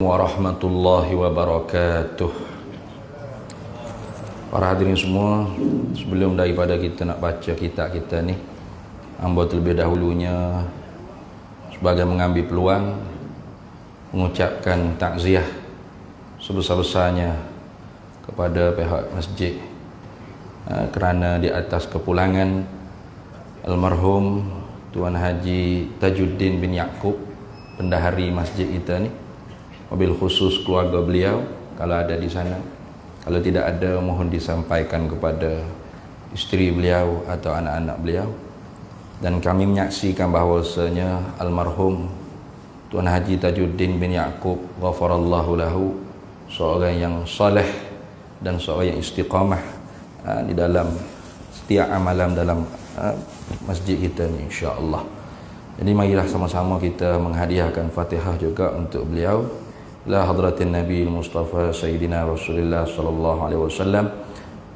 Warahmatullahi wabarakatuh. Para hadirin semua, sebelum daripada kita nak baca kitab kita ni, hamba terlebih dahulunya sebagai mengambil peluang mengucapkan takziah sebesar-besarnya kepada pihak masjid kerana di atas kepulangan almarhum Tuan Haji Tajuddin bin Yaakob, bendahari masjid kita ni, mobil khusus keluarga beliau kalau ada di sana. Kalau tidak ada, mohon disampaikan kepada isteri beliau atau anak-anak beliau. Dan kami menyaksikan bahawasanya almarhum Tuan Haji Tajuddin bin Yaakob ghafarallahu lahu, seorang yang soleh dan seorang yang istiqamah di dalam setiap amalan dalam masjid kita ni, insya-Allah. Jadi marilah sama-sama kita menghadiahkan Fatihah juga untuk beliau. La hadratin Nabi Mustafa Sayyidina Rasulullah sallallahu alaihi wasallam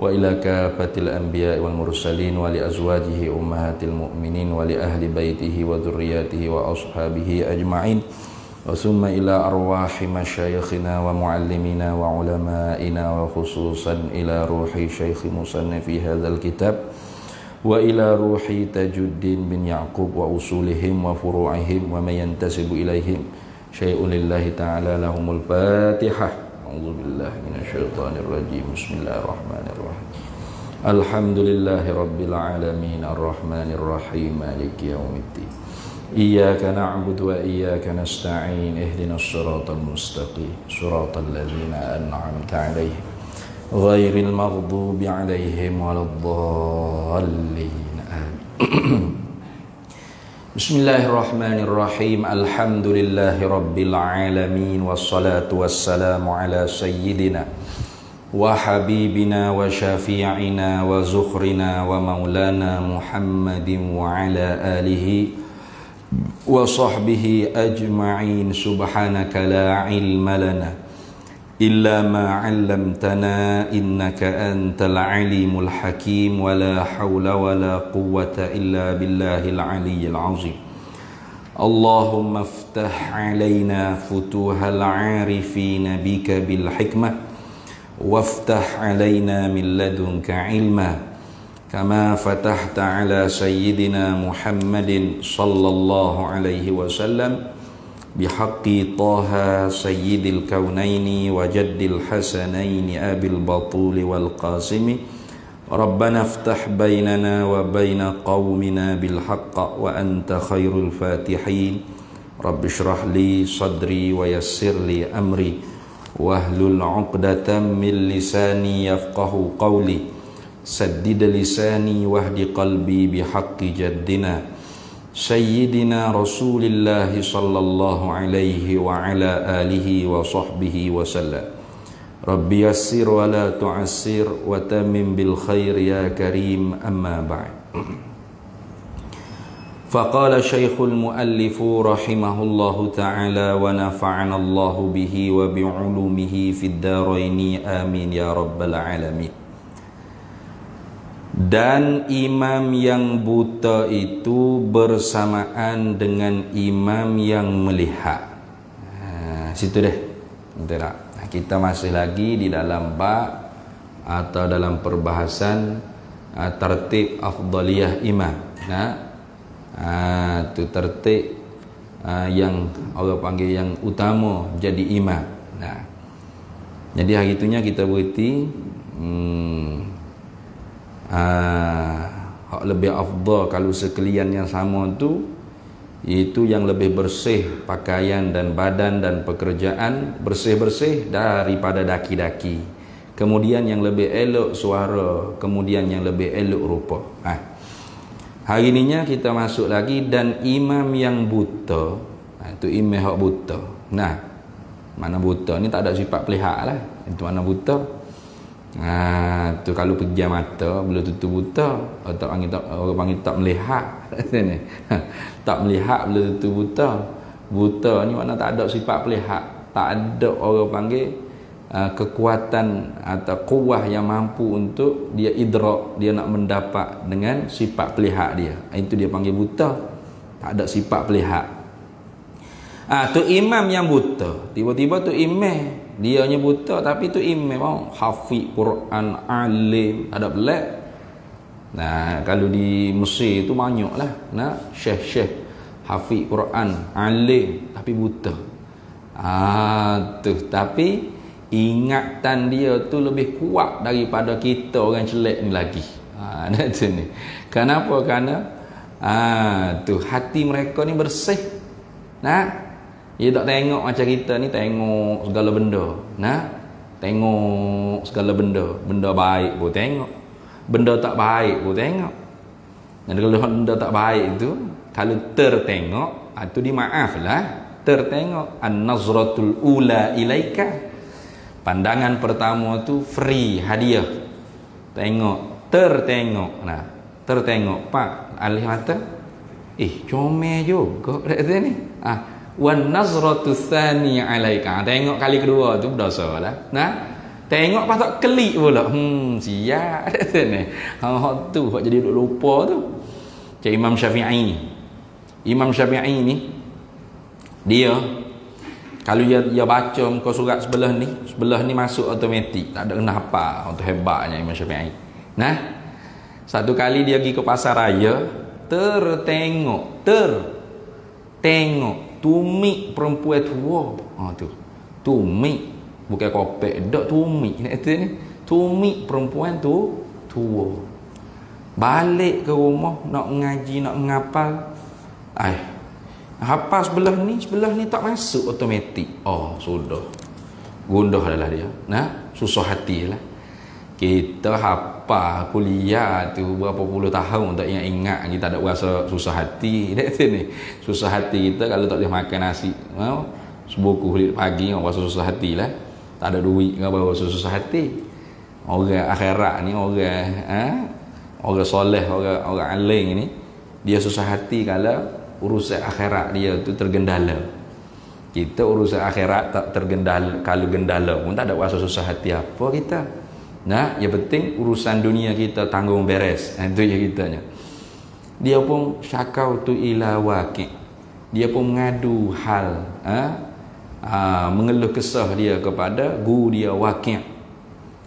wa ila kafatil anbiya wal mursalin wa li azwajihi ummahatil mu'minin wa li ahli baitihi wa dzurriyyatihi wa ashabihi ajma'in wa summa ila arwahi masyayikhina wa muallimina wa ulama'ina wa khususan ila ruhi syaikh musannifi hadzal kitab wa ila ruhi Tajuddin bin Yaakob wa usulihim wa furu'ihim wa man yantasibu ilaihim syai'un lillahi ta'ala lahumul fatihah. A'udzubillahi minasyaitonir rajim. Bismillahirrahmanirrahim. Alhamdulillahi rabbil alamin arrahmanir rahim maliki yaumiddin. Iyyaka na'budu wa iyyaka nasta'in ihdinas siratal mustaqim siratal ladzina an'amta 'alaihim ghairil maghdubi 'alaihim waladdallin. Amin. Bismillahirrahmanirrahim. Alhamdulillahi rabbil alamin wassalatu wassalamu ala sayyidina wa habibina wa syafi'ina wa zukhrina wa maulana Muhammadin wa ala alihi wa sahbihi ajma'in. Subhanaka la ilma lana illa ma 'allamtana innaka antal alimul hakim wa la hawla wa la quwwata illa billahil aliyyil azim. Allahumma iftah 'alaina futuhal 'arifin bika bil hikmah waftah 'alaina min ladunka 'ilma kama fatahta 'ala sayyidina Muhammadin sallallahu alaihi wasallam bihaqqi Taha sayyidil kaunaini wa jaddil hasanaini abil batuli wal qasimi. Rabbana iftah bainana wa baina qaumina bil haqq wa anta khairul fatihin. Rabbi shrah li sadri wa yassir li amri wahlul 'uqdatam min lisani yafqahu qawli. Saddid lisani wahdi qalbi bihaqqi jaddina Sayyidina Rasulillah sallallahu alaihi wa ala alihi wa sahbihi wa sallam. Rabbi yassir wa la tu'assir wa tamim bil khair ya karim, amma ba'd. Faqala Syekhul Muallifu rahimahullahu ta'ala wa nafa'ana Allahu bihi wa bi'ulumihi fid daraini amin ya rabbal alamin. Dan imam yang buta itu bersamaan dengan imam yang melihat. Situ deh. Betul tak? Kita masih lagi di dalam bab atau dalam perbahasan tertib afdaliyah imam. Itu tertib yang orang panggil yang utama jadi imam. Jadi hari itunya kita berhenti hak lebih afdal kalau sekalian yang sama tu, itu yang lebih bersih pakaian dan badan dan pekerjaan, bersih-bersih daripada daki-daki. Kemudian yang lebih elok suara, kemudian yang lebih elok rupa. Hari ininya kita masuk lagi, dan imam yang buta, itu imam hak buta. Mana buta ni tak ada sifat pelihak lah. Itu mana buta? Tu kalau pejam mata bila tutup buta, orang panggil tak melihat. Tak melihat bila tutup buta. Buta ni makna tak ada sifat pelihak, tak ada orang panggil kekuatan atau kuwah yang mampu untuk dia idrak, dia nak mendapat dengan sifat pelihak dia. Itu dia panggil buta, tak ada sifat pelihak. Tu imam yang buta. Tiba-tiba tu imam, dianya buta tapi tu imam hafiz Quran, alim, ada belak. Nah, kalau di Mesir tu banyaklah. Nah, syekh-syekh hafiz Quran, alim tapi buta. Tapi ingatan dia tu lebih kuat daripada kita orang celek ni lagi. Tu ni. Kenapa? Kerana tu hati mereka ni bersih. Nah, dia tak tengok macam kita ni tengok segala benda. Nah, tengok segala benda. Benda baik pun tengok, benda tak baik pun tengok. Dan kalau benda tak baik itu, kalau tertengok, itu dimaaflah. Tertengok, an-nazratul ula ilaika. Pandangan pertama tu free, hadiah. Tengok, tertengok. Nah, tertengok, Pak, alih mata. Comel juga kata ni. Wan nazratu tsani alaika. Tengok kali kedua tu berdosa lah. Nah, tengok patut kelik pula. Siap kata ni. Tu hak jadi duk lupa tu. Cik Imam Syafi'i ni. Imam Syafi'i ni dia kalau dia baca muka surat sebelah ni masuk automatik, tak ada kena hafal. Untuk hebatnya Imam Syafi'i. Nah, satu kali dia pergi ke pasar raya, tertengok tumik perempuan tua. Tu tumik, bukan kopek, dak tumik kata ni. Tumik perempuan tu tua. Balik ke rumah nak ngaji, nak ngapal. Hafal sebelah ni tak masuk automatik. Sudah. Gundah adalah dia. Nah, susah hati lah. Kita hafal kuliah tu berapa puluh tahun tak ingat kita ada rasa susah hati. Ni susah hati kita kalau tak boleh makan nasi sebuku kulit pagi rasa susah hati lah. Tak ada duit apa susah hati. Orang akhirat ni orang soleh, orang alim ni dia susah hati kalau urusan akhirat dia tu tergendala. Kita urusan akhirat tak tergendala, kalau gendala pun tak ada rasa susah hati apa kita. Nah, yang penting urusan dunia kita tanggung beres. Itu je kitanya. Dia pun syakau tu ila waqi'. Dia pun mengadu hal, mengeluh kesah dia kepada guru dia Waqi'.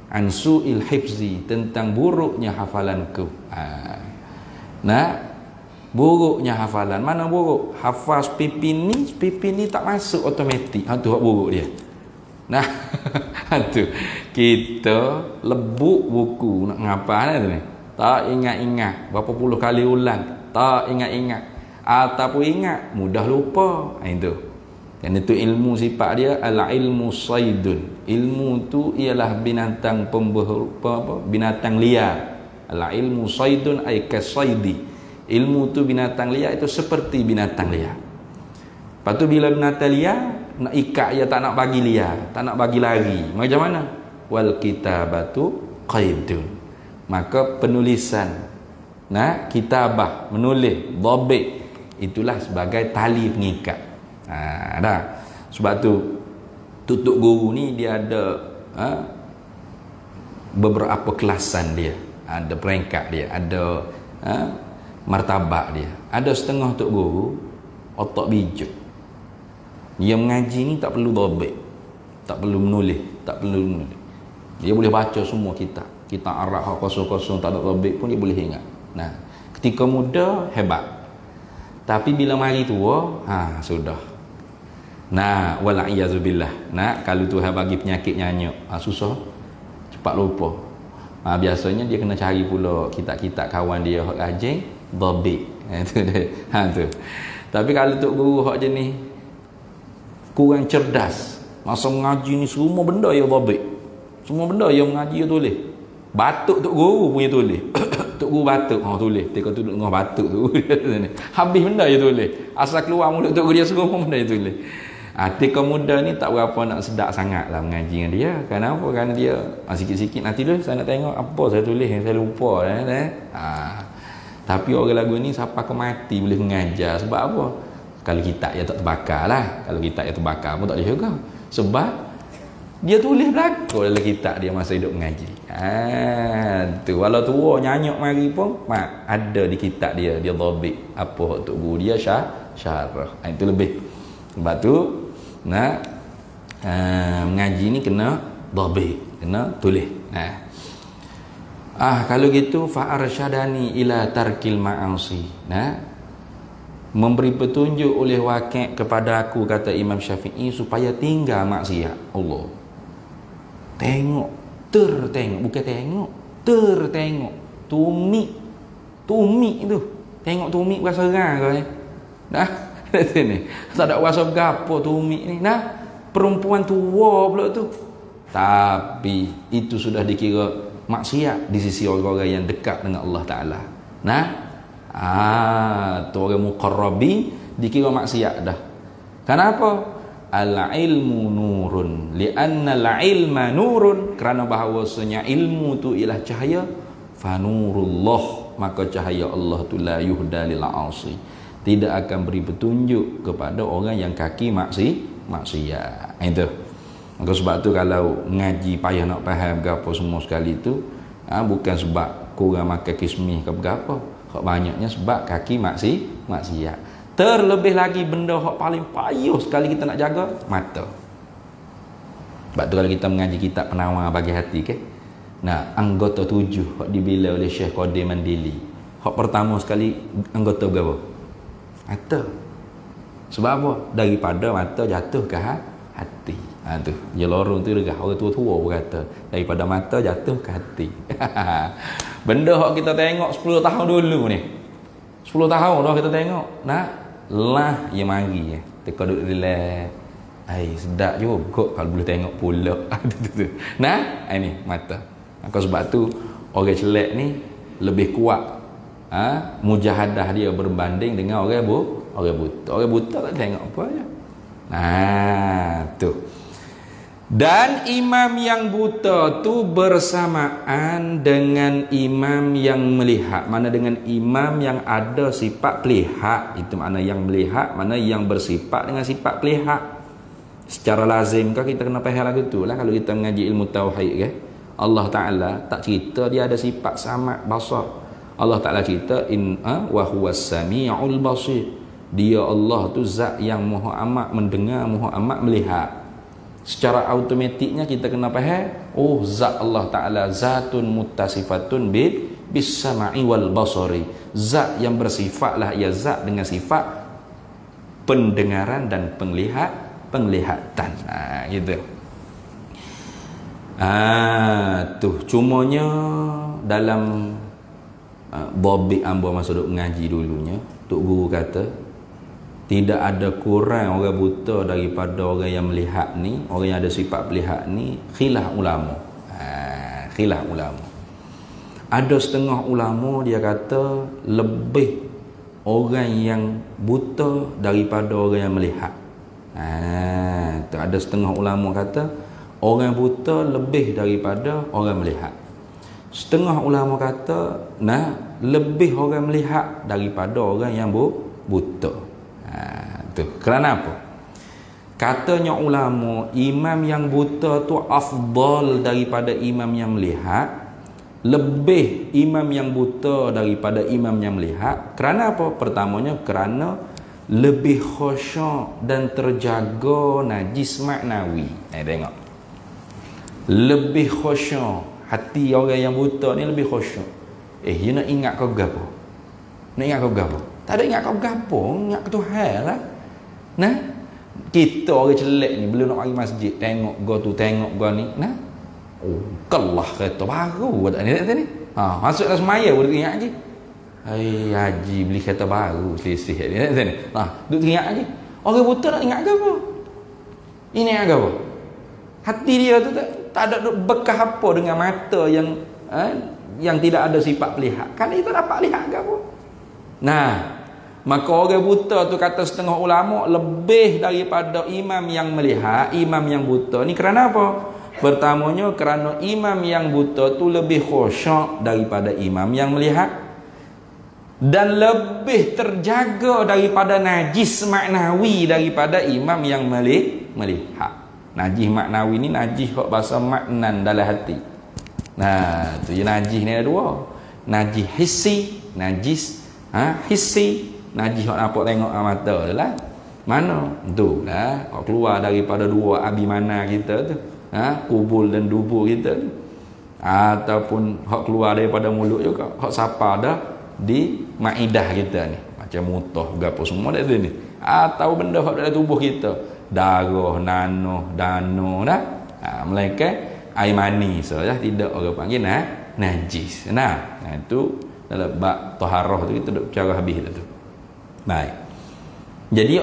An su'il hifzi, tentang buruknya hafalanku. Nah, buruknya hafalan. Mana buruk? Hafaz pipin ni tak masuk automatik. Tu hak buruk dia. Nah, tu kita lebuk buku nak ngapal tu ni. Tak ingat-ingat, berapa puluh kali ulang, tak ingat-ingat. Ataupun ingat, mudah lupa. Itu. Dan itu ilmu sifat dia al-ilmu saydun. Ilmu tu ialah binatang binatang liar. Al-ilmu saydun ay kasaydi. Ilmu tu binatang liar itu seperti binatang liar. Lepas tu bila binatang liar nak ikat dia, tak nak bagi liar, tak nak bagi lari, macam mana? Wal kitabatu qaidun. Maka penulisan, kitabah, menulis, dhabit, itulah sebagai tali pengikat. Dah. Sebab tu tutup guru ni dia ada beberapa kelasan dia, ada peringkat dia, ada martabat dia. Ada setengah tok guru otak bijak. Dia mengaji ni tak perlu dhabit, tak perlu menulis, dia boleh baca semua kitab Arab kosong-kosong tak ada dhabit pun dia boleh ingat. Nah, ketika muda hebat, tapi bila mari tua sudah. Nah, wal iazubillah. Nah, kalau Tuhan bagi penyakit nyanyuk, susah cepat lupa. Biasanya dia kena cari pula kitab-kitab kawan dia hak rajin dhabit. Tu dia. Tu. Tapi kalau tok guru hak jenis kurang cerdas, masa mengaji ni semua benda yang dhabit. Semua benda yang mengaji dia tulis. Batuk tok guru punya tulis. Tok guru batuk, tulis. Teka tu duduk tengah batuk tu. Habis benda dia tulis. Asal keluar mulut tok guru dia semua benda dia tulis. Tika muda ni tak berapa nak sedap sangat lah mengaji dengan dia. Kenapa? Kerana dia sikit-sikit nanti dulu saya nak tengok apa saya tulis yang saya lupa. Tapi orang lagu ni siapa ke mati boleh mengajar. Sebab apa? Kalau kitab dia tak terbakar lah. Kalau kitab dia terbakar pun tak boleh juga. Sebab dia tulis belakang dalam kitab dia masa hidup mengaji. Tu walau tua nyanyuk mari pun ada di kitab dia dhabit apa tok guru dia syarah. Itu lebih Sebab tu mengaji ni kena dhabit, kena tulis. Kalau gitu fa arsyadani ila tarkil ma'asi. Memberi petunjuk oleh wakil kepada aku, kata Imam Syafi'i, supaya tinggal maksiat. Allah. Tengok, bukan tengok, tertengok. Tumik tu. Tengok tumik berasa serang kau ni. Sini. Tak ada rasa gapo tumik ni. Perempuan tua pula tu. Tapi itu sudah dikira maksiat di sisi orang-orang yang dekat dengan Allah Ta'ala. Tu orang muqarrabi dikira maksiat dah. Kenapa? Al-ilmu nurun, li'anna al-ilma nurun, kerana bahawasanya ilmu tu ialah cahaya. Fanurullah, maka cahaya Allah tu la yuhda lil 'asi, tidak akan beri petunjuk kepada orang yang kaki maksiat. Itu. Maka sebab tu kalau ngaji payah nak faham ke apa semua sekali tu, bukan sebab kurang makan kismis ke apa, banyaknya sebab kaki maksiat. Terlebih lagi benda yang paling payah sekali kita nak jaga, mata. Sebab tu kalau kita mengaji kitab penawar bagi hati anggota 7 yang dibila oleh Syekh Qadir Mandili. Hak pertama sekali anggota berapa? Mata. Sebab apa? Daripada mata jatuh ke hati. Tu je lorong tu dekat orang tua-tua berkata, daripada mata jatuh ke hati. Benda yang kita tengok 10 tahun dulu ni, 10 tahun dah kita tengok, lah yang mari teka duduk relax. Sedap juga kalau boleh tengok pula. Ini mata. Maka sebab tu orang celak ni lebih kuat mujahadah dia berbanding dengan orang buta. Orang buta tak tengok apa je. Tu. Dan imam yang buta tu bersamaan dengan imam yang melihat. Mana dengan imam yang ada sifat pelihat. Itu mana yang melihat, mana yang bersifat dengan sifat pelihat. Secara lazim kita kena faham lagu tu lah. Kalau kita mengaji ilmu tauhid Allah Ta'ala tak cerita dia ada sifat samad basar. Allah Ta'ala cerita wa huwas sami'ul basir. Dia Allah tu zat yang maha amat mendengar, maha amat melihat. Secara automatiknya kita kena faham, zat Allah Ta'ala zatun muttasifatun bis sama'i wal basari. Zat yang bersifatlah ia zat dengan sifat pendengaran dan penglihatan. Gitu. Cumanya dalam bobik ambo masa duk mengaji dulunya, Tok Guru kata tidak ada kurang orang buta daripada orang yang melihat ni, orang yang ada sifat melihat ni, khilaf ulama. Khilaf ulama. Ada setengah ulama dia kata lebih orang yang buta daripada orang yang melihat. Ada setengah ulama kata orang buta lebih daripada orang melihat. Setengah ulama kata lebih orang melihat daripada orang yang buta. Tu. Kerana apa? Katanya ulama, imam yang buta tu afdal daripada imam yang melihat. Lebih imam yang buta daripada imam yang melihat. Kerana apa? Pertamanya kerana lebih khusyuk dan terjaga najis maknawi. Tengok. Lebih khusyuk. Hati orang yang buta ni lebih khusyuk. Dia nak ingat kau gapo? Nak ingat kau gapo? Tak ada ingat kau gapo, ingat ke Tuhan lah. Kita orang celek ni bila nak pergi masjid, tengok go tu, tengok go ni, kelah kereta baru buat ni. Masuk dalam semaya boleh ingat lagi. Haji beli kereta baru selisih ni. Duduk ingat lagi. Orang buta nak ingat ke apa? Ini ingat ke apa? Hati dia tu tak ada bekas apa dengan mata yang tidak ada sifat pelihat. Kan dia tak dapat lihat ke apa? Maka orang buta tu kata setengah ulama lebih daripada imam yang melihat, imam yang buta ni kerana apa? Pertamanya kerana imam yang buta tu lebih khusyuk daripada imam yang melihat, dan lebih terjaga daripada najis maknawi daripada imam yang melihat. Najis maknawi ni najis hak bahasa maknan dalam hati. Tu je najis ni ada dua. Najis hissi, najis hissi, najis hak nampak tengok mata adalah. Mana? Tu lah, keluar daripada dua abi mana kita tu. Kubul dan dubur kita tu. Ataupun hak keluar daripada mulut juga, hak sapa dah di maidah kita ni. Macam mutah gapo semua dah ni. Atau benda hak dalam tubuh kita, darah, nanah, dano dah. Melainkan air mani saja, tidak orang panggil najis. Itu dalam bab taharah tu kita duk bicara habis dah tu. Baik. Jadi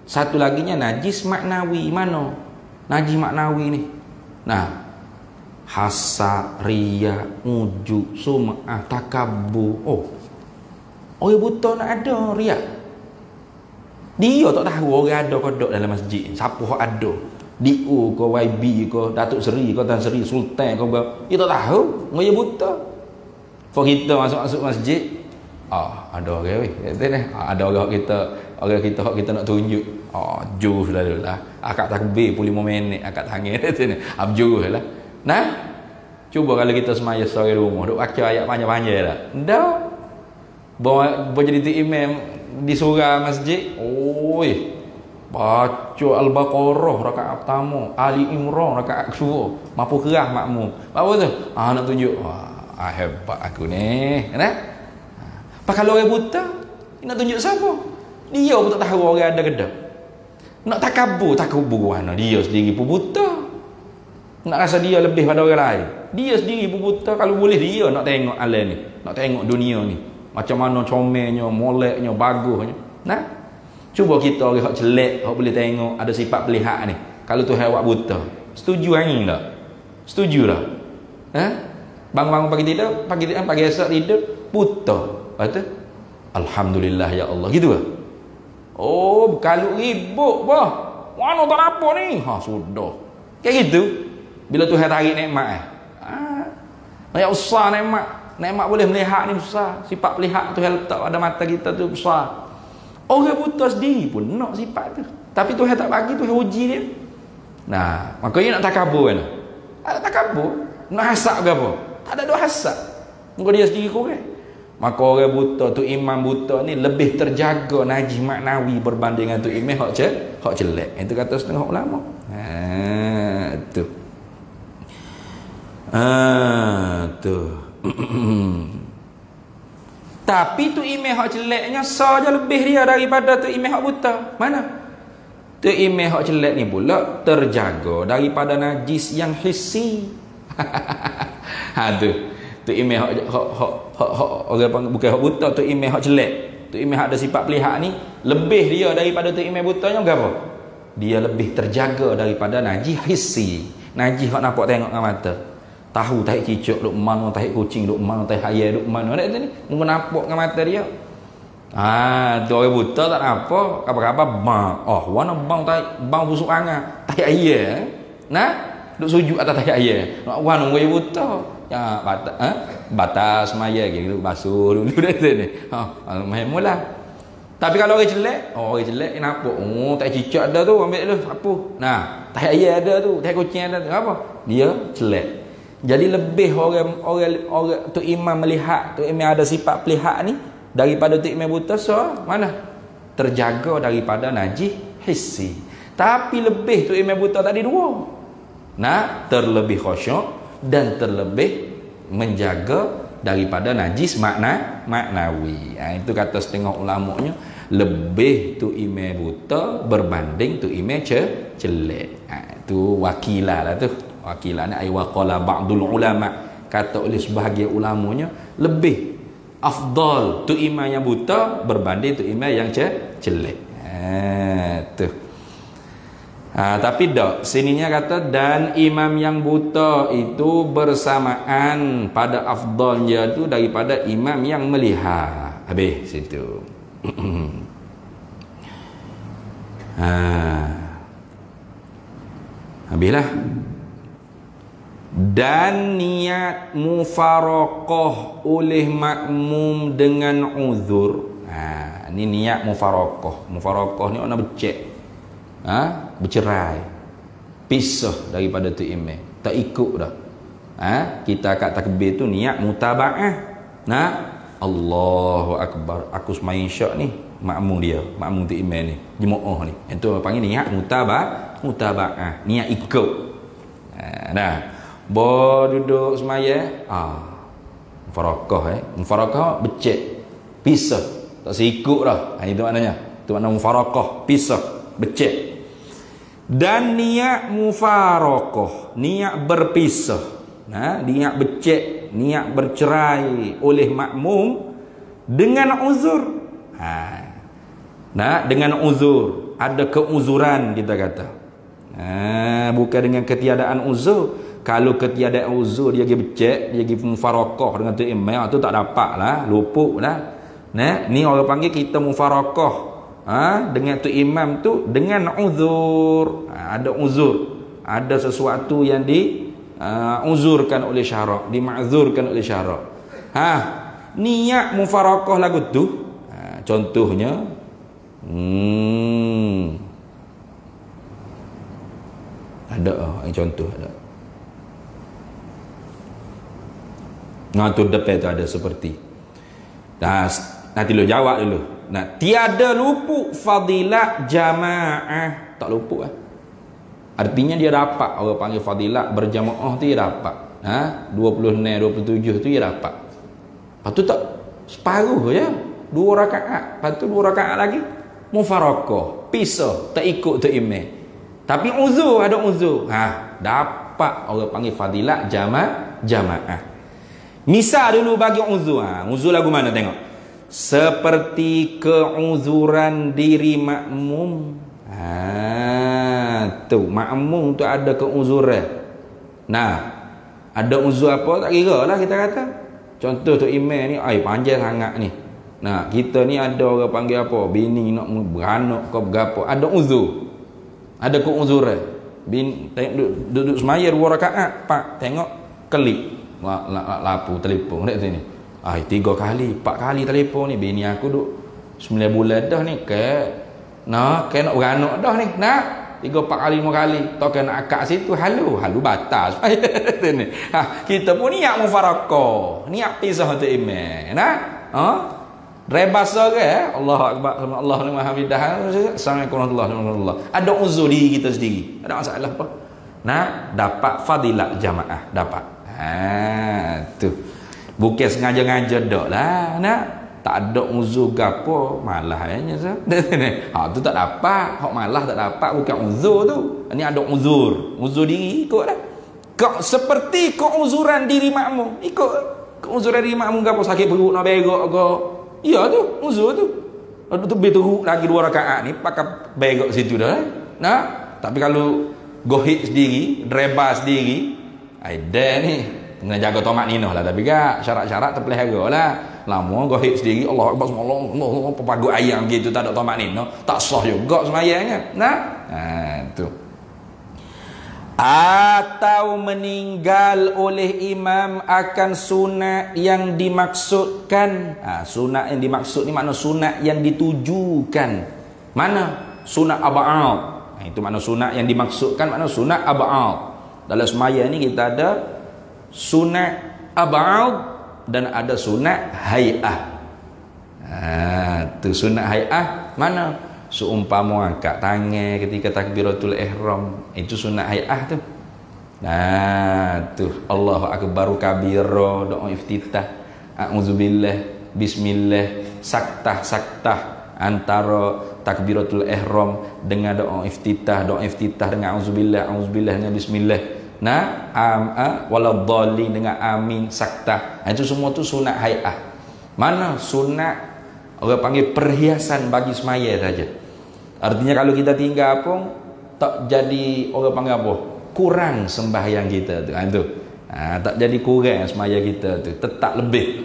satu laginya najis maknawi. Mana najis maknawi ni? Hasad, riya, ujub, sum'ah, takabbur. Orang buta nak ada riya. Dia tak tahu orang ada kodok dalam masjid. Siapa hak ada? DO ke YB ke Datuk Seri ke Tan Seri Sultan ke dia tak tahu. Orang buta. Kalau kita masuk masjid, ada orang weh. Ada orang kita hak kita nak tunjuk. Jus lah. Akak takbir 45 minit akak tangan sini. Abjus lah. Cuba kalau kita semaya seorang rumah duk baca ayat panjang-panjang lah. Dah. Bawa jadi tu imam di surau masjid. Baca Al-Baqarah rakaat pertama, Ali Imran rakaat kedua. Mampu kerah makmum. Apa tu? Nak tunjuk. Hebat aku ni. Kalau orang buta, nak tunjuk siapa? Dia pun tak tahu orang ada ke tak. Nak takabur mana? Dia sendiri pun buta. Nak rasa dia lebih pada orang lain. Dia sendiri pun buta. Kalau boleh dia nak tengok alam ni, nak tengok dunia ni, macam mana comelnya, moleknya, bagusnya. Cuba kita orang hak jelek, hak boleh tengok ada sifat pelihak ni. Kalau Tuhan awak buta, setuju angin tak? Setuju tak? Bangun-bangun pagi esok tidur buta. Kata alhamdulillah ya Allah, gitu ke? Kalau ribut bah. Mana tak apa ni? Sudah. Kayak gitu. Bila Tuhan tarik nikmat ya usah nikmat. Nikmat boleh melihat ni besar. Sifat pelihak Tuhan letak pada mata kita tu besar. Orang buta sendiri pun nak sifat tu. Tapi Tuhan tak bagi, Tuhan uji dia. Makanya nak takabur kan? Tak takabur. Nak hasad ke apa? Tak ada dua hasad. Muka dia sendiri kurang. Maka orang buta tu, imam buta ni lebih terjaga najis maknawi berbanding dengan tu imam hak jelek. Itu kata setengah ulama. Tu. Tu. Tapi tu imam hak jeleknya saja lebih dia daripada tu imam hak buta. Mana? Tu imam hak jelek ni pula terjaga daripada najis yang hissi. Tu imam hak orang bukan hak buta, tu imam hak jelek. Tu imam hak ada sifat pelihak ni lebih dia daripada tu imam butanya apa? Dia lebih terjaga daripada najis hissi. Najis hak nampak tengok dengan mata. Tahu tahi cicak duk mana, tahi kucing duk mana, tahi ayam duk mana. Ada ni mungkin nampak dengan mata dia. Tu orang buta tak apa, apa-apa bang. Warna bang busuk angin, tahi ayam. Duk sujud atas tahi ayam. Nak warna orang buta. Batas maya gitu basuh dulu dah ni. Mula. Tapi kalau orang jelek nampak tak cicak ada tu ambil tu apa. Tak ayam ada tu, tak kucing ada tu apa? Dia jelek. Jadi lebih orang tu imam melihat tu imam ada sifat pelihak ni daripada tu imam buta mana? Terjaga daripada najis hissi. Tapi lebih tu imam buta tadi dua. Terlebih khusyuk dan terlebih menjaga daripada najis maknawi. Itu kata setengah ulamanya lebih tu imam buta berbanding tu imam jelek. Itu wakilah lah tu. Wakilah ni aywa qala ba'dul ulama, kata oleh sebahagian ulamanya lebih afdal tu imam yang buta berbanding tu imam yang jelek. Tu. Tapi tak, sininya kata dan imam yang buta itu bersamaan pada afdalnya tu daripada imam yang melihat. Habis situ. Habislah. Dan niat mufaraqah oleh makmum dengan uzur. Ni niat mufaraqah. Mufaraqah ni orang becek. Bercerai, pisah daripada tu imam, tak ikut dah. Kita kat takbir tu niat mutaba'ah. Allahu akbar, aku sembahyang syak ni makmum dia, makmum tu imam ni, jemaah ni. Itu panggil niat mutaba'ah, niat ikut. Nah, bo duduk semaya, mufarakah becek, pisah, tak seikut dah. Itu maknanya. Itu makna mufarakah, pisah, becek. Dan niat mufarakah, niat berpisah. Nah, niat becek, niat bercerai oleh makmum dengan uzur. Nah, dengan uzur, ada keuzuran kita kata. Bukan dengan ketiadaan uzur. Kalau ketiadaan uzur dia pergi becek, dia pergi mufarakah dengan tu imam, tu tak dapat lah, luput lah. Nah, ni orang panggil kita mufarakah dengan tu imam tu dengan uzur. Ada uzur, ada sesuatu yang uzurkan oleh syarak, dima'zurkan oleh syarak. Niat mufarakah lagu tu, contohnya ada contoh ada. Tu depan tu ada seperti. Nanti lu jawab dulu. Tiada luput fadilat jamaah, tak luput Artinya dia dapat, orang panggil fadilat berjamaah tu dia dapat. 26 27 tu dia dapat. Lepas tu tak separuh je, 2 rakaat. Lepas tu 2 rakaat lagi mufarakah, pisah, tak ikut tu imam. Tapi uzur, ada uzur. Dapat orang panggil fadilat jamaah. Misal dulu bagi uzur. Uzur lagu mana tengok? Seperti keuzuran diri makmum. Tu makmum tu ada keuzuran. Ada uzur apa tak kira lah kita kata. Contoh tu imam ni panjang sangat ni. Kita ni ada orang panggil apa? Bini nak beranak ke berapa? Ada uzur. Ada keuzuran. Duduk semaya 2 rakaat, pak tengok kelip. Lapu telefon dekat sini. 3 kali, 4 kali telefon ni. Bini aku duk 9 bulan dah ni nak beranak dah ni. 3, 4 kali, 5 kali. Tak nak akak situ halu batas. Kita pun niat mufarakah, niat pisah untuk imam. Rebas ke? Allahu akbar, Allah ni maha bidah. Assalamualaikum warahmatullahi wabarakatuh. Ada uzur diri kita sendiri. Ada masalah apa? Dapat fadilat jamaah, dapat. Tu. Bukan sengaja-ngaja dak lah. Tak ada uzur gapo, malah nya tu tak dapat. Hak malah tak dapat bukan uzur tu. Ini ada uzur. Uzur diri ikutlah. Seperti keuzuran diri makmum. Ikut keuzuran diri makmum gapo, sakit perut nak berak ke. Ya tu, uzur tu. Ada tu teruk lagi 2 rakaat ni pakai berak situ dah. Tapi kalau gohik sendiri, dreba sendiri, ni kena jaga tomat ninah lah. Tapi syarat-syarat terpelihara lah. Lama gohik sendiri, Allah Akbar, Allah pagu ayam gitu, tak ada tomat ninah, tak sah juga semayangnya. Tu. Atau meninggal oleh imam akan sunat yang dimaksudkan. Sunat yang dimaksud ni makna sunat yang ditujukan. Mana? Sunat ab'ad. Itu makna sunat yang dimaksudkan, makna sunat ab'ad. Dalam semaya ni kita ada sunat ab'ad dan ada sunat hay'ah. Tu sunat hay'ah mana? Seumpama angkat tangan ketika takbiratul ihram, itu sunat hay'ah tu. Tu Allahu akbar kabira, doa iftitah, auzubillah, bismillah, saktah antara takbiratul ihram dengan doa iftitah dengan auzubillah dengan bismillah. Waladhdallin dengan amin, saktah. Itu semua tu sunat hay'ah. Mana sunat orang panggil perhiasan bagi semaya saja. Artinya kalau kita tinggal pun tak jadi orang panggil apa? Kurang sembahyang kita tu. Tak jadi kurang semaya kita tu, tetap lebih.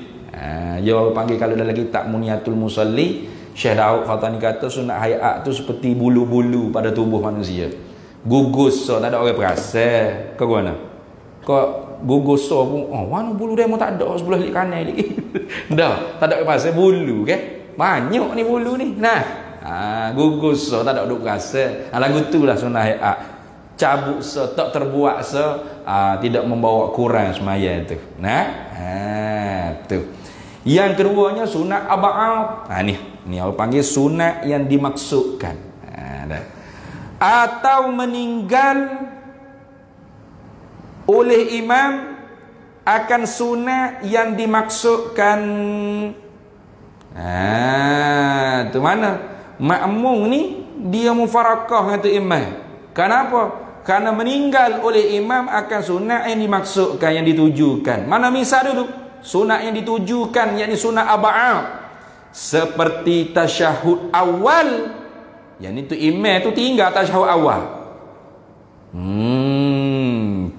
Dia orang panggil kalau dalam kitab Muniyatul Musalli, Syekh Daud Fatani kata sunat hayat tu seperti bulu-bulu pada tubuh manusia. Gugus tak ada orang perasa. Kau mana? Kau gugus pun mana bulu dia mau tak ada sebelah kiri kanan lagi. Dah, tak ada orang perasa bulu ke? Banyak ni bulu ni. Gugus tak ada duk rasa. Lagu tu lah sunnah hayat. Cabut tak terbuat tidak membawa kurang semaya tu. Tu. Yang keduanya sunat ab'ad. Ni Ni orang panggil sunat yang dimaksudkan. Atau meninggal oleh imam akan sunat yang dimaksudkan. Tu mana? Makmum ni dia mufarakah dengan tu imam. Kenapa? Karena meninggal oleh imam akan sunat yang dimaksudkan, yang ditujukan. Mana misal dulu? Sunat yang ditujukan, yakni sunat aba'ah. Seperti tasyahud awal. Yang itu imam tu tinggal tasyahud awal.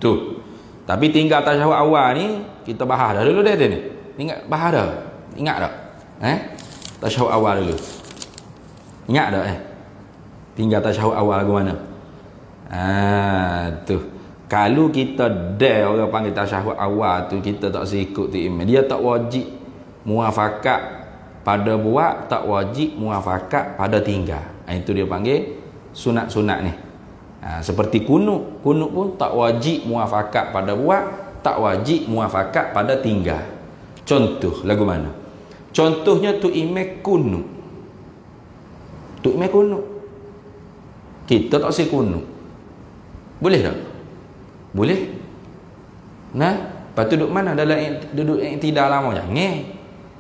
Tu. Tapi tinggal tasyahud awal ni kita bahas dah dulu dah ni. Ingat bahas dah. Ingat tak? Tasyahud awal dulu. Ingat tak tinggal tasyahud awal ke mana? Tu. Kalau kita dah orang panggil tasyahud awal tu, kita tak sikut tu imam. Dia tak wajib muafakat pada buat, tak wajib muafakat pada tinggal. Itu dia panggil sunat-sunat ni. Seperti kunut. Kunut pun tak wajib muafakat pada buat, tak wajib muafakat pada tinggal. Contoh lagu mana? Contohnya tu imam kunut. Tu imam kunut. Kita tak si kunut. Boleh tak? Boleh. Lepas tu duduk mana? Dalam duduk iktidal lama jangan.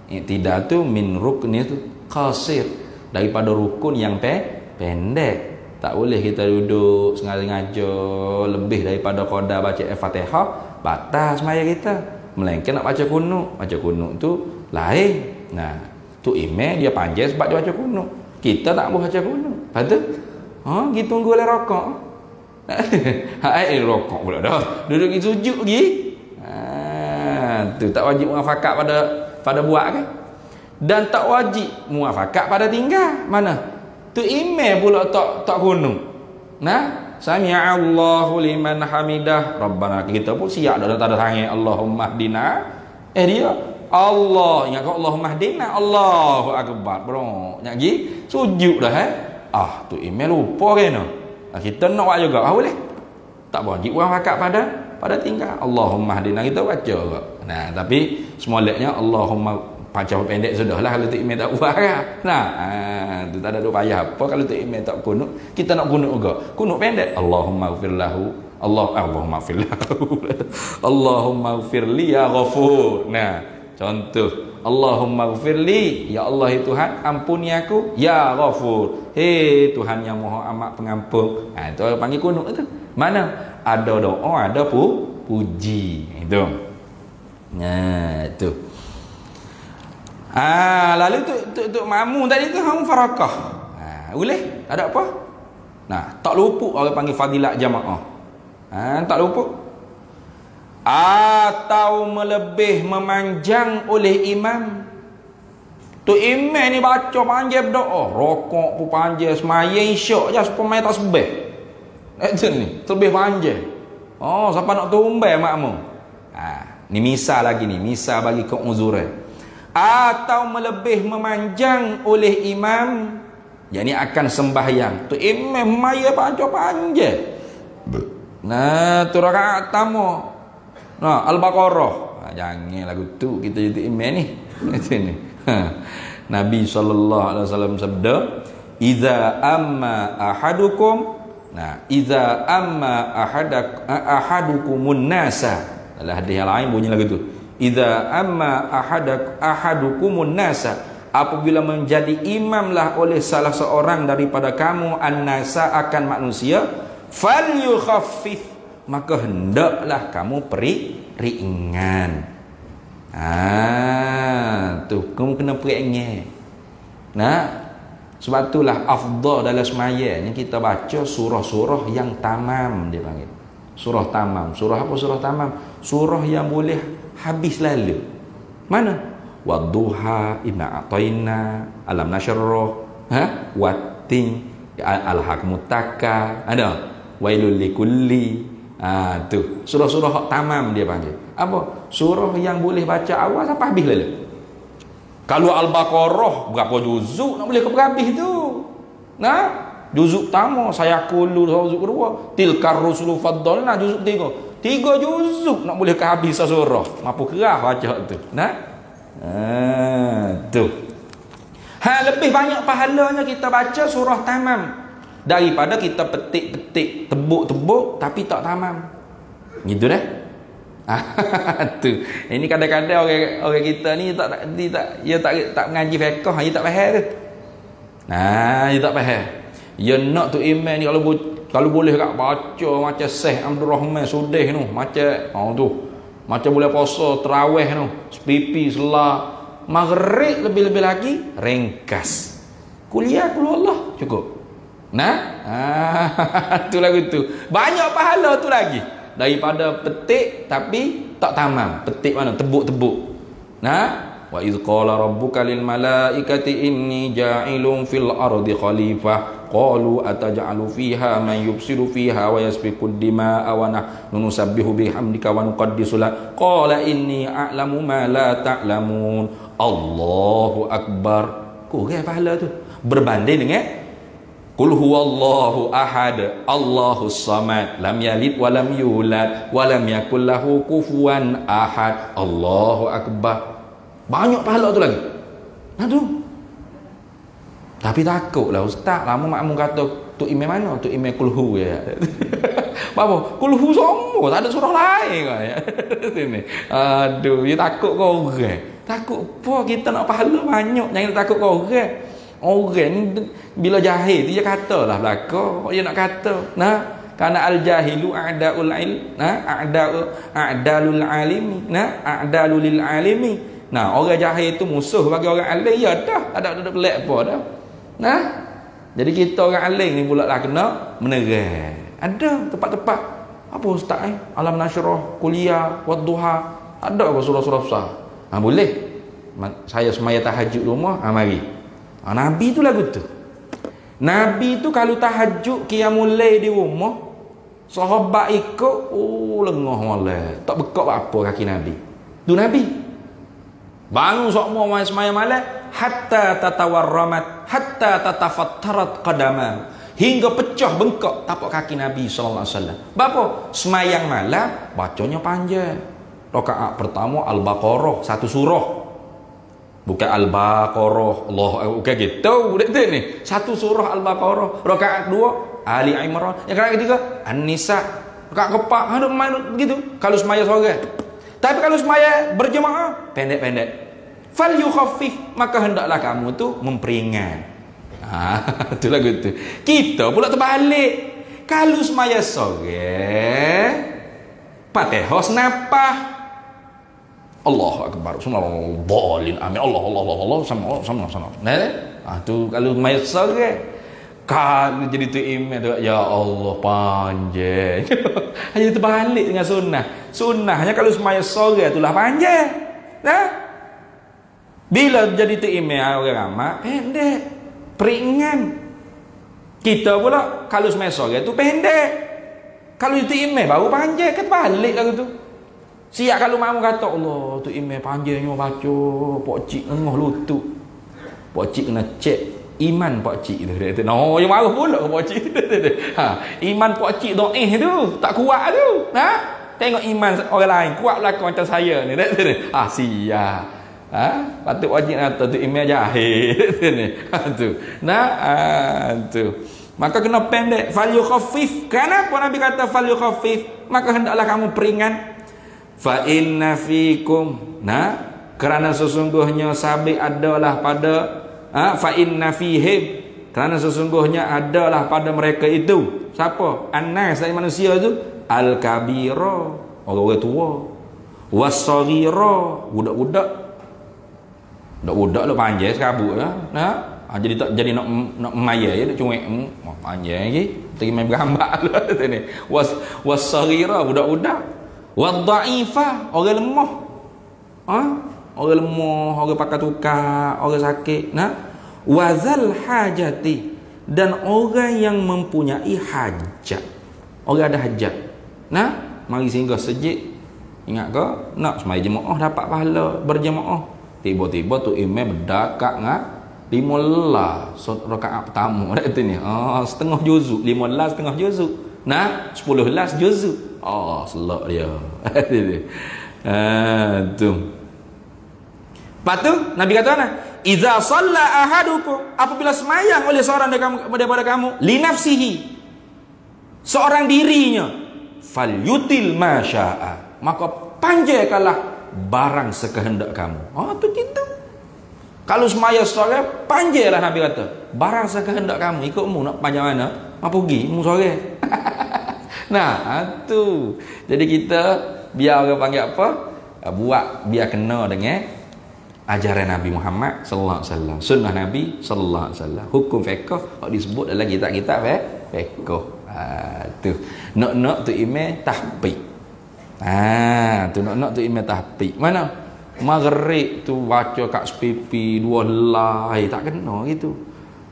Iktidal tu min rukni tu qasir, daripada rukun yang pendek. Tak boleh kita duduk sengaja lebih daripada qadar baca Al-Fatihah, batal sembahyang kita. Melainkan nak baca kunut. Baca kunut tu lain. Tu imam dia panjang sebab dia baca kunut. Kita tak boleh baca kunut. Lepas tu kita tunggu lah rokok. Rokok pula dah. Duduk pergi sujud lagi. Tu tak wajib muafakat pada buat kan? Dan tak wajib muafakat pada tinggal. Mana? Tu imam pula tak kunut. Sami'a Allahu liman hamidah. Rabbana, kita pun siap dah tak ada tangan Allahumma hdina. Dia Allah ingat kau Allahumma hdina, Allahu akbar. Bro, nak pergi sujud dah tu imam lupa kan. Kita nak buat juga. Boleh? Tak wajib muafakat pada tinggal. Allahumma hdina kita baca juga. Tapi semoleknya Allahumma panjang pendek sudahlah kalau tu imam tak buat kan. Tu tak ada duk payah apa kalau tu imam tak kunut. Kita nak kunut juga. Kunut pendek. Allahumma ighfir lahu. Allahumma ighfir lahu. Allahumma ighfir li ya ghafur. Contoh. Allahumma ighfir li, ya Allah Tuhan ampuni aku, ya ghafur. Tuhan yang Maha amat pengampun. Itu panggil kunut tu. Mana? Ada doa, ada puji. Itu. Itu. Lalu tu makmum tadi tu hang farakah. Boleh? Ada apa? Tak luput orang panggil fadilat jamaah. Tak luput. Atau melebih memanjang oleh imam. Tu imam ni baca panjang berdoa, rokok pun panjang, sembahyang isyak je supaya tak sebeh. Itu ni, terlebih panjang. Siapa nak tumbal makmum? Ni misal lagi ni, misal bagi keuzuran. Atau melebih memanjang oleh imam, yakni akan sembahyang. Tu imam maya baca panjang. Tu rakaat pertama. Al-Baqarah. Jangan lagu tu kita jadi imam ni. Ni. Nabi SAW sabda, "Idza amma ahadukum." "Idza amma ahadukumun nasa." Dalam hadis yang lain bunyi lagu tu. "Idza amma ahadukumun nasa." Apabila menjadi imamlah oleh salah seorang daripada kamu an-nasa akan manusia, falyukhaffif, maka hendaklah kamu ringan. Tu kamu kena ringan. Sebab itulah afdal dalam sembahyang ni kita baca surah-surah yang tamam, dia panggil. Surah tamam. Surah apa surah tamam? Surah yang boleh habis lalu. Mana? Wadduha, inna a'tayna, alam nasyrah, wattin, al-hakmutaka, ada wailul likulli. Tu surah-surah hak tamam dia panggil. Apa? Surah yang boleh baca awal sampai habis lalu. Kalau Al-Baqarah berapa juzuk nak boleh ke habis tu? Juzuk pertama saya qulu, juzuk kedua tilkar rusulu faddalna, juzuk ketiga 3 juzuk nak boleh ke habis surah. Mampu kerah baca tu. Tu. Lebih banyak pahalanya kita baca surah tamam daripada kita petik-petik, tebuk-tebuk tapi tak tamam. Gitu dah. Tu. Ini kadang-kadang orang kita ni tak mengaji fiqh, dia tak faham tu. Dia tak faham. Ya nak tu iman ni kalau boleh kat baca macam Syekh Abdul Rahman Sudih tu, macam tu. Macam boleh puasa tarawih tu, sepipi selah maghrib lebih-lebih lagi ringkas. Kuliah Allah cukup. Tu lagu tu. Banyak pahala tu lagi daripada petik tapi tak tamam. Petik mana? Tebuk-tebuk. Wa idz qala rabbuka lil malaikati inni ja'ilun fil ardi khalifah qalu ataj'alu fiha man yufsidu fiha wa yasfiku ad-dima'a wa nahnu nusabbihu bihamdika wa nuqaddisu lak qala inni a'lamu ma la ta'lamun. Allahu akbar. Kurang pahala tu berbanding dengan Qul huwallahu ahad, Allahus samad, lam yalid wa lam yulad wa lam yakul lahu kufuwan ahad. Allahu akbar. Banyak pahala tu lagi. Tu. Tapi takutlah ustaz, lama makmum kata tu imam mana? Tu imam kulhu ya. Apa? Kulhu semua, tak ada surah lain kan ya. Sini. Aduh, dia takut kau orang. Takut apa kita nak pahala banyak, jangan takut kau orang. Orang ni bila jahil dia katalah belaka, dia nak kata. Karena al-jahilu a'daul ilm, a'dalul alimi, a'dalul alimi. Orang jahil itu musuh bagi orang alim. Ya dah, ada pelik apa dah. Jadi kita orang alim ni pula lah kena menerang. Ada tempat-tempat apa ustaz alam nasyrah, kuliah, wadduha, ada apa surah-surah besar. Boleh. Saya semaya tahajud rumah, mari. Nabi tu lagu tu. Nabi tu kalau tahajud qiyamul lail di rumah, sahabat ikut, lengah malam. Tak bekak apa kaki Nabi. Tu Nabi. Bangun semua semaya malam hatta tatawarramat hatta tatafattarat qadama, hingga pecah bengkak tapak kaki Nabi sallallahu alaihi wasallam. Bapa semayang malam bacanya panjang. Rakaat pertama Al-Baqarah, satu surah. Bukan Al-Baqarah, Allah bukan gitu betul ni. Satu surah Al-Baqarah. Rakaat kedua Ali Imran. Yang rakaat ketiga An-Nisa. Rakaat keempat begitu kalau semaya seorang. Tapi kalau semaya berjemaah pendek-pendek. Fal yukhaffif, maka hendaklah kamu tu memperingan. Itu lagu tu. Kita pula terbalik. Kalau semaya sore Fatihah senapah. Allahu akbar. Subhanallah. Amin. Allah sama. Tu kalau semaya sore. Kalau jadi tu imam tu, ya Allah panjang. Hanya terbalik dengan sunnah. Sunnahnya kalau semaya sore itulah panjang. Bila jadi tu imam orang ramai pendek, peringan. Kita pula kalau semaya sore tu pendek. Kalau itu imam baru panjang, kan balik lagu tu. Siap kalau makmum kata Allah tu imam panjangnya baca, pak cik ngah lutut. Pak cik kena cek iman pak cik tu. Dia kata, yang marah pula pak cik. Iman pak cik do'eh tu, tak kuat tu. Tengok iman orang lain kuat belakang macam saya ni. Siap. Patut wajib kata tu imam jahil. Tu. Tu. Maka kena pendek. Fal yukhaffif. Kenapa Nabi kata fal yukhaffif? Maka hendaklah kamu peringan. Fa inna fikum. Kerana sesungguhnya sabik adalah pada fa inna fihim, kerana sesungguhnya adalah pada mereka itu. Siapa? An-nas dari manusia itu al-kabira, orang-orang tua, was-saghira, budak-budak. Budak-budak lu panjang serabut ya. Jadi tak jadi nak maya ya, nak cuek panjang lagi. Tengok main bergambar tu ni. Was-saghira, budak-budak. Wad-dha'ifa, orang lemah. Orang lemah, orang pakai tukar, orang sakit. Wazal hajati, dan orang yang mempunyai hajat. Orang ada hajat. Mari singgah sejid. Ingat ke? Nak semai jemaah dapat pahala berjemaah. Tiba-tiba tu imam berdekat 15 rakaat pertama dah tu ni. Setengah juzuk, 15 setengah juzuk. 10 juzuk. Selak dia. Tu. Lepas tu Nabi kata mana? idza shalla ahadukum, apabila semayang oleh seorang daripada kamu, li nafsihi, seorang dirinya, falyutil ma syaa, maka panjaikanlah barang sekehendak kamu. Oh, tu gitu. Kalau semaya sore, panjailah Nabi kata, barang sekehendak kamu, ikutmu nak panjang mana? Mau pergi, mu sore. Nah, tu. Jadi kita biar orang panggil apa? Buat biar kena dengan ajaran Nabi Muhammad sallallahu alaihi wasallam, sunnah Nabi sallallahu alaihi wasallam, hukum fiqh disebut dalam kitab-kitab fiqh. Tu. Nak tu imam tahqiq. Tu nak tu imam tahqiq. Mana? Maghrib tu baca kat sepipi dua helai tak kena gitu.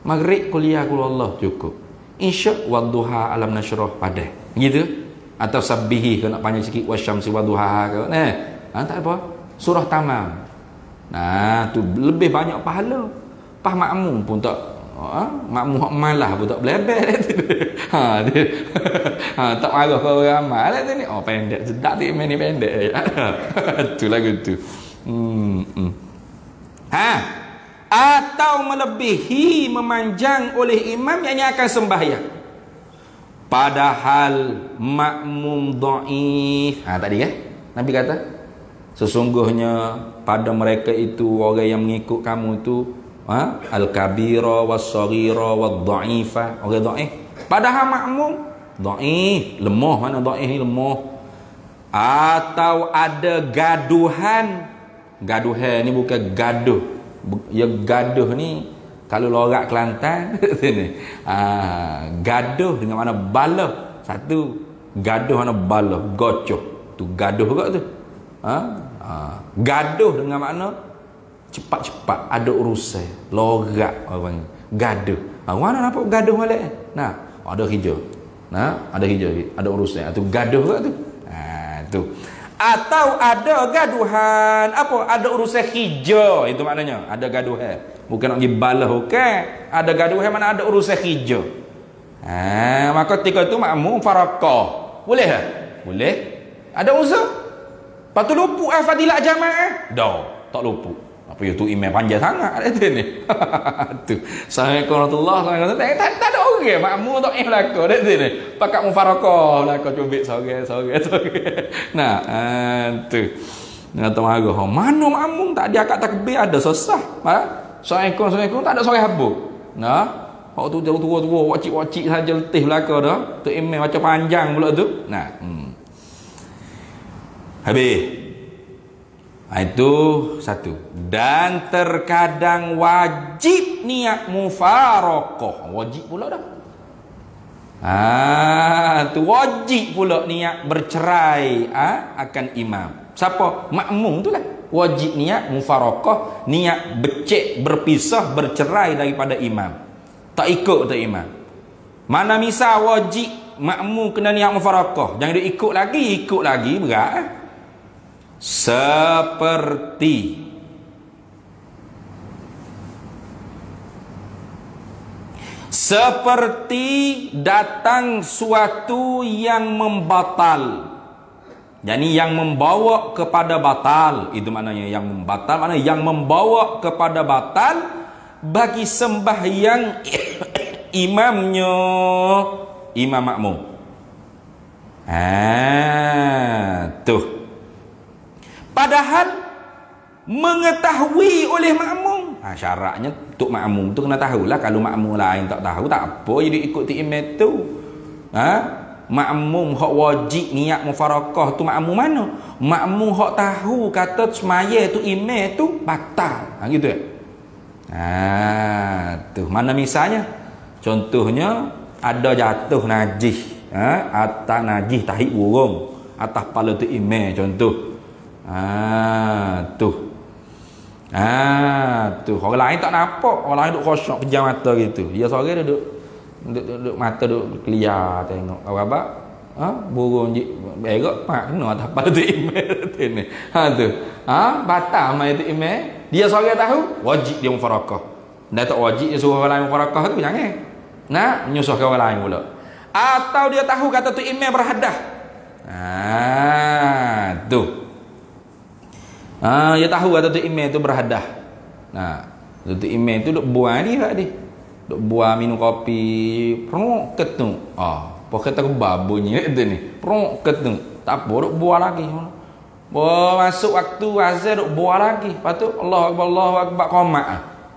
Maghrib kuliah kul Allah cukup. Isya wadduha alam nasyrah padai. Gitu. Atau sabbihi kalau nak panjang sikit wasyamsi wadduha ke. Tak apa. Surah tamam. Nah, tu lebih banyak pahala. Pas makmum pun tak makmum hak malah pun tak belebel. Tak marah kau ramai lah tu ni. Oh, pendek sedap tu imam ni pendek. Tu lagu tu. Atau melebihi memanjang oleh imam yang akan sembahyang padahal makmum dhaif. Tadi kan Nabi kata sesungguhnya pada mereka itu orang yang mengikut kamu itu al-kabira was-saghira wad-dha'ifa, orang dhaif, padahal makmum dhaif, lemah. Mana dhaif ni lemah. Atau ada gaduhan ni bukan gaduh. Ya gaduh ni kalau lorak Kelantan sini. Gaduh dengan mana bala. Satu gaduh mana bala, gocoh. Tu gaduh juga tu. Gaduh dengan makna cepat-cepat ada urusan, lorak orang gaduh. Mana nampak gaduh balik? Nah, ada hijau. Ada hijau, ada urusan. Tu gaduh juga tu. Tu. Atau ada gaduhan apa? Ada urusan hijau, itu maknanya ada gaduhan. Bukan nak pergi balah, okey. Ada gaduhan mana ada urusan hijau. Maka ketika itu makmum farakah. Boleh tak? Boleh. Ada unsur. Patu luput fadilah jamaah. Dah, tak luput. Apa ya tu imam panjang sangat ada ni. Tu. Assalamualaikum warahmatullahi wabarakatuh. Tak ada orang makmum tak belaka dak sini. Pakat mufarakah belaka cubit sore. Nah, tu. Nak tahu marah. Mana makmum tak dia akad takbir ada susah. Assalamualaikum tak ada sore habuk. Nah, waktu tu tua-tua wacik-wacik saja letih belaka dah. Tu imam macam panjang pula tu. Nah, habis. Itu satu. Dan terkadang wajib niat mufarakah. Wajib pula dah. Tu wajib pula niat bercerai akan imam. Siapa? Makmum tu lah. Wajib niat mufarakah, niat becek, berpisah, bercerai daripada imam. Tak ikut tu imam. Mana misal wajib makmum kena niat mufarakah, jangan dia ikut lagi berat. Seperti datang suatu yang membatal. Jadi yang membawa kepada batal, itu maknanya yang membatal, maknanya yang membawa kepada batal bagi sembahyang imamnya, imam makmum. Tuh. Padahal mengetahui oleh makmum. Syaratnya untuk makmum tu kena tahulah. Kalau makmum lain tak tahu, tak apa jadi ikuti imam tu. Makmum hak wajib niat mufarakah tu makmum mana? Makmum hak tahu kata semaya tu imam tu batal. Gitu ya. Tu mana misalnya? Contohnya ada jatuh najis, atas najis tahi burung atas kepala tu imam contoh. Tu orang lain tak nampak, orang lain duk kosong pejam mata gitu. Dia sore dia duk mata duk kelia tengok apa burung berak pak kena atas kepala tu imam ni. Tu batal mai tu imam. Dia sore tahu wajib dia mufarakah. Dah tak wajib dia suruh orang lain mufarakah tu jangan. Menyusahkan orang lain pula. Atau dia tahu kata tu imam berhadah. Tu. Dia tahu kata tu imam tu berhadah. Datuk Imam tu duk buang dia dia. Duk buang minum kopi, peruk ketung. Pokok kata babunyi tu ni. Peruk ketung. Tak apa duk buang lagi. Masuk waktu azan duk buang lagi. Lepas tu Allahu Akbar qomat.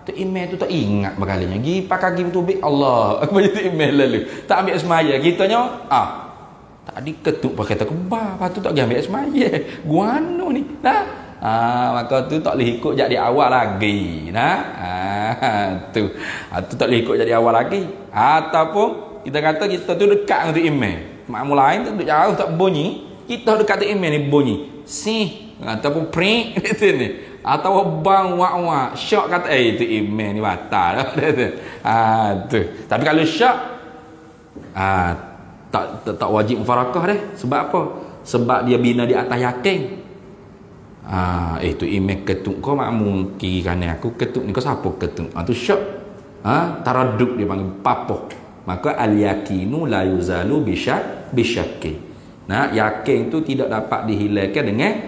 Tu Imam tu tak ingat berkalinya. Gi pakai kaki tubik Allah. Apa tu Imam lalu. Tak ambil semaya. Kitanya tak ada ketuk pakai tak kebah. Lepas tu tak pergi ambil semaya. Guano ni. Nah. Maka tu tak boleh ikut jadi awal lagi. Nah. Tu tak boleh ikut jadi awal lagi. Ataupun kita kata kita tu dekat dengan tu Imam. Makmum lain tu duduk jauh tak bunyi. Kita dekat tu Imam ni bunyi. Sih. Ataupun prik gitu ni. Atau bang wak syak kata itu Imam ni batal. Tu. Tapi kalau syak tak wajib mufarakah deh. Sebab apa? Sebab dia bina di atas yakin. Itu Imam ketuk kau makmum kiri kanan aku ketuk ni kau siapa ketuk? Tu syak. Taraduk dia panggil papoh. Maka al-yakinu la yuzalu bisyakki. Nah, yakin tu tidak dapat dihilangkan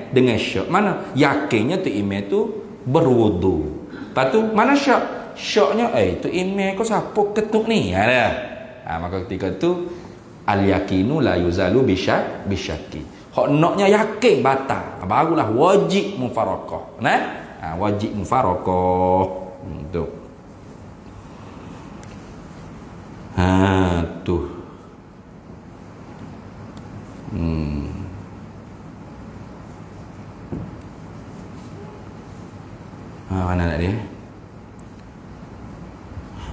dengan syak. Mana? Yakinnya tu Imam tu berwudu. Lepas tu mana syak? Syaknya tu Imam kau siapa ketuk ni? Maka ketika tu al-yakinu la yuzalu bisyakki. Hak naknya yakin batal. Barulah wajib mufarakah. Nah, wajib mufarakah. Tu. Tu. Mana nak dia?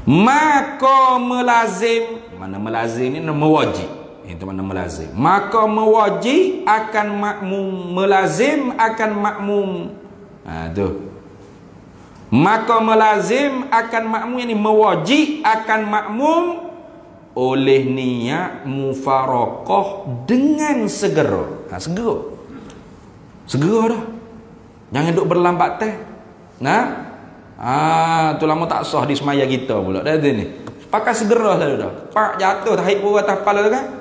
Maka melazim. Mana melazim ni nama wajib. Itu mana melazim. Maka mewajib akan makmum, melazim akan makmum. Tu. Maka melazim akan makmum, ini mewajib akan makmum oleh niat mufarakah dengan segera. Segera dah. Jangan duk berlambat teh. Tu lama tak sah di semaya kita pula. Dah ni. Pakai segera dah. Pak jatuh tahib pun atas kepala tu kan.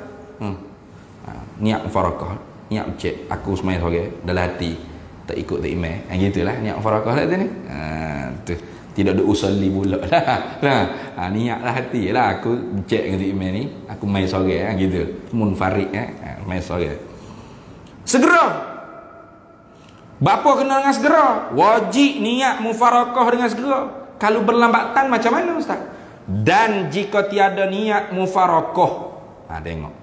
Niat mufarakah, niat cek aku semaya seorang dalam hati tak ikut tak imam. Gitulah niat mufarakah dah tu ni. Tu. Tidak ada usalli pula lah. Niatlah hati lah aku cek dengan imam ni, aku main seorang gitu. Munfarid main seorang. Segera. Bapa kena dengan segera. Wajib niat mufarakah dengan segera. Kalau berlambatan macam mana ustaz? Dan jika tiada niat mufarakah. Tengok.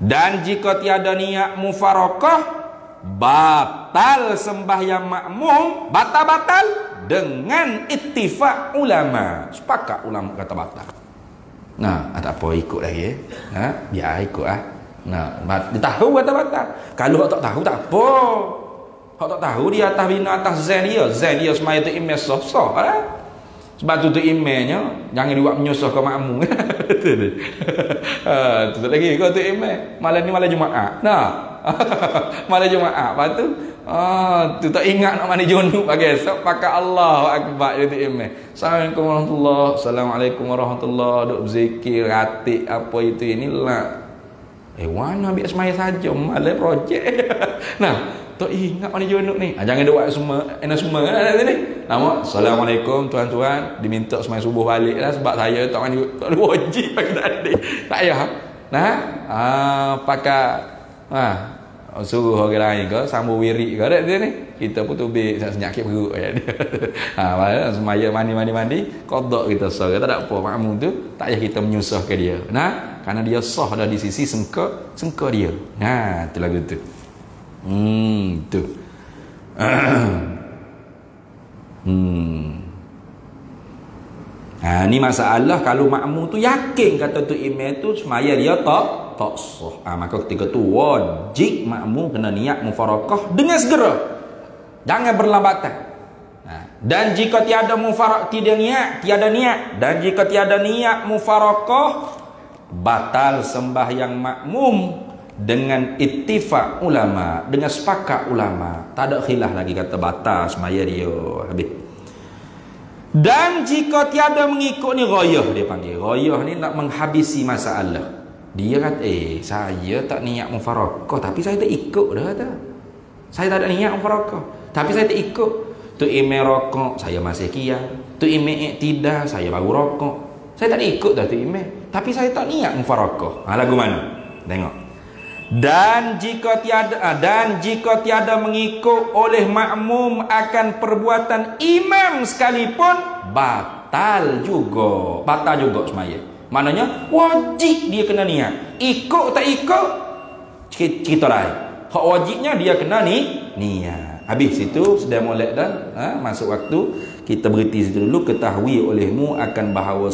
Dan jika tiada niat mufarakah, batal sembahyang makmum, batal dengan ittifaq ulama. Sepakat ulama kata batal. Tak apa ikut lagi biar ikut dia tahu kata batal. Kalau tak tahu tak apa. Hak tak tahu dia atas bina atas zan dia semaya tu imam sah-sah sebab tu imamnya jangan dibuat menyusah ke makmum. Tu lagi kau tu imam malam ni malam Jumaat. Malam Jumaat. Lepas tu tu tak ingat nak mandi junub pagi esok pakai Allahu Akbar dia tu imam. Assalamualaikum warahmatullahi duk berzikir ratik apa itu inilah. Wana ambil semaya saja malam projek. Tak ingat mandi junub ni. Jangan buat semua semua ni. Nama Assalamualaikum tuan-tuan, diminta semaya subuh balik lah sebab saya tak mandi, tak ada wajib pakai tadi. Tak payah. Pakai suruh orang lain ke sambung wirid ke dia ni. Kita pun tubik senyakit perut dia. Semaya mandi qada kita sah. Tak ada apa makmum tu tak payah kita menyusahkan dia. Kerana dia sah dah di sisi sengka dia. Tu lagu tu. Tu. Ni masalah kalau makmum tu yakin kata tu imam tu semaya dia tak sah. Maka ketika tu wajib makmum kena niat mufarakah dengan segera. Jangan berlambatan. Dan jika tiada niat dan jika tiada niat mufarakah, batal sembahyang makmum dengan ittifaq ulama, dengan sepakat ulama. Tak ada khilaf lagi kata batal semaya dia habis. Dan jika tiada mengikut ni ghayah dia panggil. Ghayah ni nak menghabisi masalah. Dia kata saya tak niat mufarakah tapi saya tak ikut dah kata. Saya tak ada niat mufarakah tapi saya tak ikut. Tu ime rokok, saya masih kiam. Tu ime tidak, saya baru rokok. Saya tak ikut dah tu ime, tapi saya tak niat mufarakah. Lagu mana? Tengok. Dan jika tiada mengikut oleh makmum akan perbuatan imam sekalipun, batal juga semaya. Maknanya wajib dia kena niat. Ikut tak ikut kita lain. Hak wajibnya dia kena niat. Habis situ sudah molek dah, masuk waktu kita berhenti situ dulu. Ketahui olehmu akan bahawa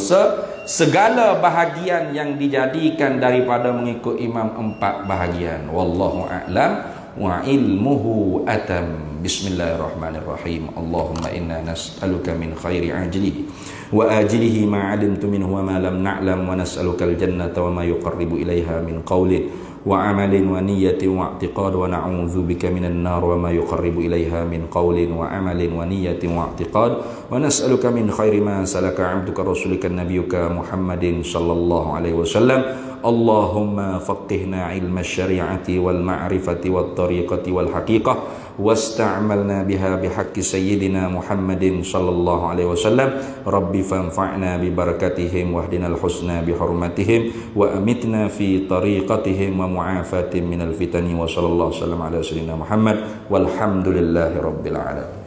segala bahagian yang dijadikan daripada mengikut imam 4 bahagian. Wallahu a'lam wa ilmuhu atam. Bismillahirrahmanirrahim. Allahumma inna nas'aluka min khairi ajlihi wa ajlihi ma 'alimtu minhu wa ma lam na'lam, wa nas'aluka al-jannata wa ma yuqarribu ilaiha min qawlin wa amalin wa niyyatin wa i'tiqad, wa na'udzu bika minan nar wa ma yuqarribu ilaiha min qawlin wa amalin wa niyyatin wa i'tiqad, wa nas'aluka min khairi ma salaka 'abduka rasulika nabiyyuka Muhammadin sallallahu alaihi wasallam. Allahumma faqihna ilma syari'ati wal ma'rifati wat tariqati wal haqiqah wasta'malna biha bihaqqi sayyidina Muhammadin sallallahu alaihi wasallam. Rabbi fanfa'na bi barakatihim wahdinal husna bi hurmatihim wa amitna fi tariqatihim wa mu'afatin minal fitani wa sallallahu alaihi wasallam ala sayyidina Muhammad walhamdulillahi rabbil alamin.